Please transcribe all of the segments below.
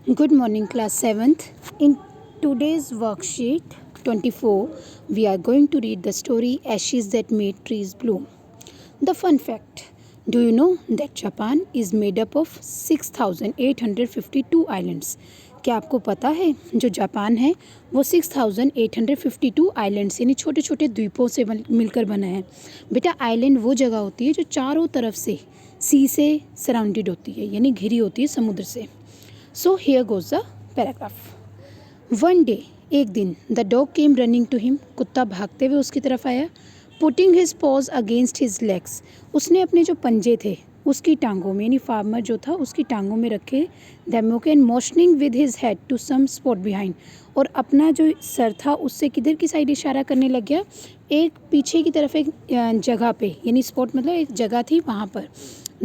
Good morning, class 7th. In today's worksheet 24, we are going to read the story Ashes That Made Trees Bloom. The fun fact: do you know that Japan is made up of 6,852 islands? क्या आपको पता है जो Japan है वो 6,852 islands यानी छोटे छोटे द्वीपों से मिलकर बना है। बेटा, आइलैंड वो जगह होती है जो चारों तरफ से सी से सराउंडेड होती है, यानी घिरी होती है समुद्र से। So here goes the paragraph. One day, एक दिन, the dog came running to him. कुत्ता भागते हुए उसकी तरफ आया. Putting his paws against his legs. उसने अपने जो पंजे थे उसकी टांगों में, यानी फार्मर जो था उसकी टांगों में रखे them and motioning with his head to some spot behind. और अपना जो सर था उससे किधर की साइड इशारा करने लग गया, एक पीछे की तरफ एक जगह पे, यानी स्पॉट मतलब एक जगह थी वहाँ पर.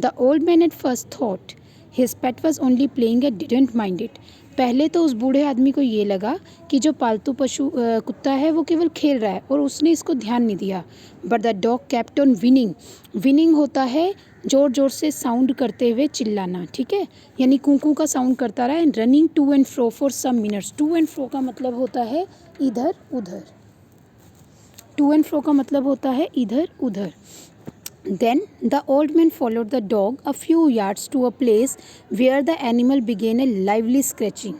The old man at first thought His pet was only playing and didn't mind it. पहले तो उस बूढ़े आदमी को ये लगा कि जो पालतू पशु कुत्ता है वो केवल खेल रहा है और उसने इसको ध्यान नहीं दिया. But the dog kept on winning. Winning होता है ज़ोर ज़ोर से साउंड करते हुए चिल्लाना, ठीक है, यानी कूकू का साउंड करता रहा. And running to and fro for some minutes. To and fro का मतलब होता है इधर उधर. टू एंड फ्रो का मतलब होता है इधर उधर. Then the old man followed the dog a few yards to a place where the animal began a lively scratching.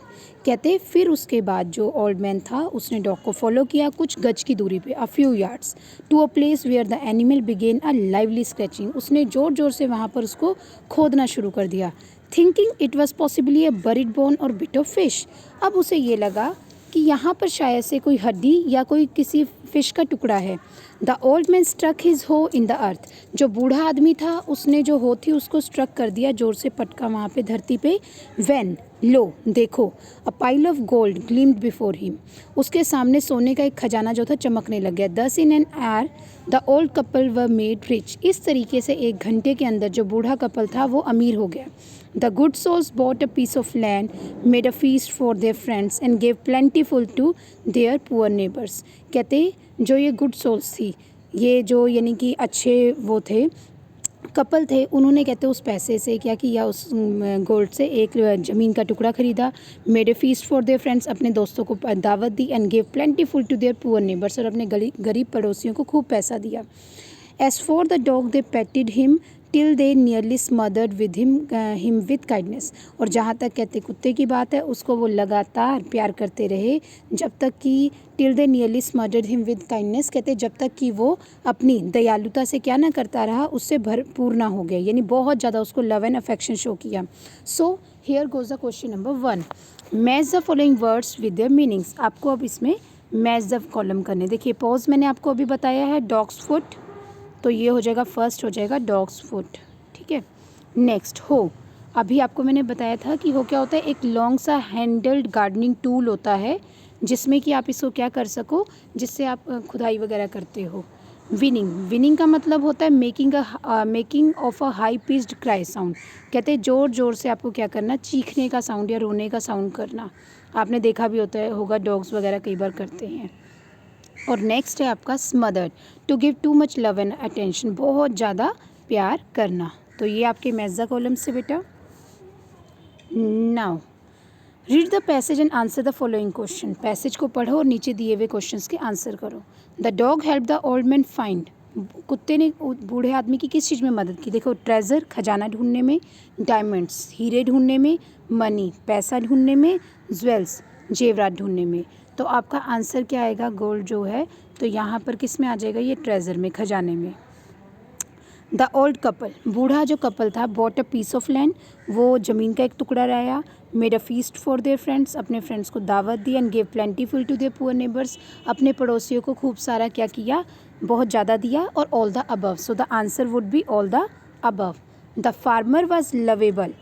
कहते फिर उसके बाद जो ओल्ड मैन था उसने डॉग को फॉलो किया कुछ गज की दूरी पे, a few yards to a place where the animal began a lively scratching. उसने ज़ोर ज़ोर से वहाँ पर उसको खोदना शुरू कर दिया. Thinking it was possibly a buried bone or bit of fish. अब उसे ये लगा कि यहाँ पर शायद से कोई हड्डी या कोई किसी फिश का टुकड़ा है. The old man struck his hoe in the earth. जो बूढ़ा आदमी था उसने जो हो थी उसको स्ट्रक कर दिया, जोर से पटका वहाँ पे धरती पे. व्हेन, लो, देखो, अ pile of gold gleamed before him. उसके सामने सोने का एक खजाना जो था चमकने लग गया. दस in an hour the old couple were made rich. इस तरीके से एक घंटे के अंदर जो बूढ़ा कपल था वो अमीर हो गया. The good souls bought a piece of land, made a feast for their friends and gave plentiful to their poor neighbors. कहते जो ये गुड सोल्स थी, ये जो यानी कि अच्छे वो थे, कपल थे, उन्होंने कहते उस पैसे से क्या किया, उस गोल्ड से एक ज़मीन का टुकड़ा खरीदा. Made a feast for their friends, अपने दोस्तों को दावत दी. And give plentiful to their poor neighbours, और अपने गरीब पड़ोसियों को खूब पैसा दिया. As for the dog they petted him till they nearly smothered with him with kindness. और जहाँ तक कहते कुत्ते की बात है, उसको वो लगातार प्यार करते रहे जब तक कि till they nearly smothered him with kindness, कहते जब तक कि वो अपनी दयालुता से क्या ना करता रहा, उससे भरपूर ना हो गया, यानी बहुत ज़्यादा उसको लव एंड अफेक्शन शो किया. So here goes the question number 1. Match the following words with their meanings. आपको अब इसमें मैच द कॉलम करने. देखिए, पॉज मैंने आपको अभी बताया है डॉग्स फुट, तो ये हो जाएगा फर्स्ट, हो जाएगा डॉग्स फुट, ठीक है. नेक्स्ट हो, अभी आपको मैंने बताया था कि हो क्या होता है, एक लॉन्ग सा हैंडल्ड गार्डनिंग टूल होता है जिसमें कि आप इसको क्या कर सको, जिससे आप खुदाई वगैरह करते हो. विनिंग, विनिंग का मतलब होता है making of a high pitched cry sound. कहते हैं ज़ोर ज़ोर से आपको क्या करना, चीखने का साउंड या रोने का साउंड करना. आपने देखा भी होता है होगा, डॉग्स वगैरह कई बार करते हैं. और नेक्स्ट है आपका smothered, to give too much love and attention, बहुत ज़्यादा प्यार करना. तो ये आपके मैज़ द कॉलम से बेटा. Now read the passage and answer the following question. Passage को पढ़ो और नीचे दिए हुए क्वेश्चंस के आंसर करो. The dog help the old man find. कुत्ते ने बूढ़े आदमी की किस चीज़ में मदद की, देखो, ट्रेजर खजाना ढूंढने में, डायमंड्स हीरे ढूंढने में, मनी पैसा ढूंढने में, ज्वेल्स जेवरात ढूंढने में. तो आपका आंसर क्या आएगा, गोल्ड जो है, तो यहाँ पर किस में आ जाएगा, ये ट्रेजर में, खजाने में. द ओल्ड कपल, बूढ़ा जो कपल था, bought a piece of land, वो ज़मीन का एक टुकड़ा लाया. Made a feast for their friends, अपने फ्रेंड्स को दावत दी. And give plentiful to their poor neighbours, अपने पड़ोसियों को खूब सारा क्या किया, बहुत ज़्यादा दिया. और all the above, so the answer would be all the above. The farmer was lovable,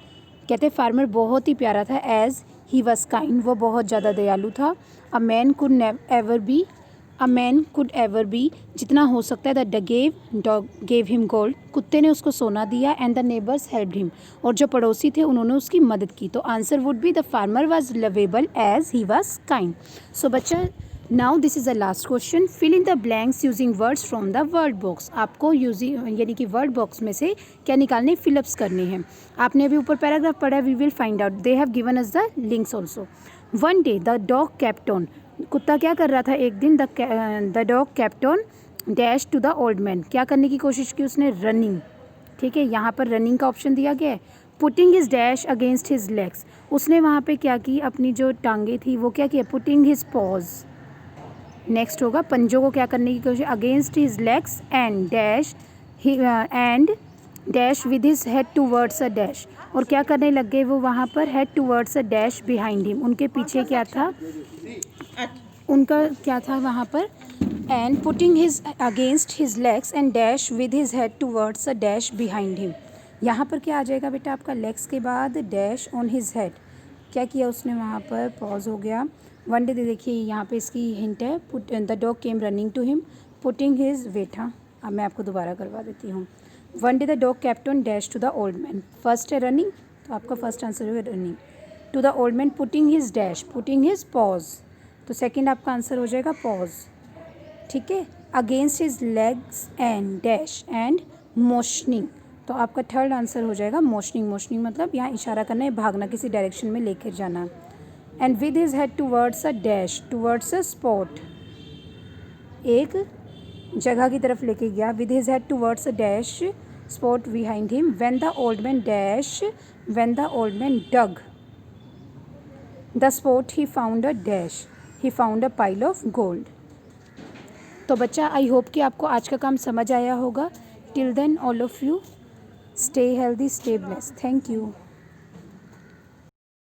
कहते फार्मर बहुत ही प्यारा था. एज ही वॉज काइंड, वो बहुत ज़्यादा दयालु था. A man could ever be, जितना हो सकता है. The dog gave him gold, कुत्ते ने उसको सोना दिया. And the neighbours helped him, और जो पड़ोसी थे उन्होंने उसकी मदद की. तो answer would be the farmer was lovable as he was kind. So बच्चा, now this is the last question, fill in the blanks using words from the word box. आपको यूजिंग यानी कि वर्ड बॉक्स में से क्या निकालने, fill-ups करने हैं। आपने अभी ऊपर पैराग्राफ पढ़ा, we will find out, they have given us the links also. One day the dog kept on, कुत्ता क्या कर रहा था एक दिन, the dog kept on dash to the old man, क्या करने की कोशिश की उसने, रनिंग। ठीक है, यहाँ पर रनिंग का ऑप्शन दिया गया है। Putting his dash against his legs, उसने वहाँ पे क्या की, अपनी जो टांगे थी वो क्या किया, पुटिंग हिज पॉज। नेक्स्ट होगा पंजों को क्या करने की कोशिश, against his legs and dash with his head towards a dash, और क्या करने लग गए वो वहाँ पर, head towards a dash behind him, उनके पीछे क्या था, उनका क्या था वहाँ पर, and putting his against his legs and dash with his head towards a dash behind him. यहाँ पर क्या आ जाएगा बेटा आपका, लेग्स के बाद डैश ऑन हिज हेड, क्या किया उसने वहाँ पर, पॉज हो गया। वन डे देखिए यहाँ पे इसकी हिंट है, put the dog came running to him putting his weight. हाँ, अब मैं आपको दोबारा करवा देती हूँ। One day the dog kept on dash to the old man, first है रनिंग, तो आपका फर्स्ट आंसर होगा running. To the old man putting his dash, putting his paws, तो सेकेंड आपका आंसर हो जाएगा पॉज। ठीक है, against his legs and dash and motioning, तो आपका थर्ड आंसर हो जाएगा मोशनिंग। मोशनिंग मतलब यहाँ इशारा करना है, भागना, किसी डायरेक्शन में लेकर जाना। And with his head towards a dash, towards a spot, एक जगह की तरफ लेके गया, with his head towards a dash spot behind him, when the old man dash, when the old man dug the spot he found a dash, he found a pile of gold. तो बच्चा, I hope कि आपको आज का काम समझ आया होगा। Till then all of you stay healthy, stay blessed, thank you.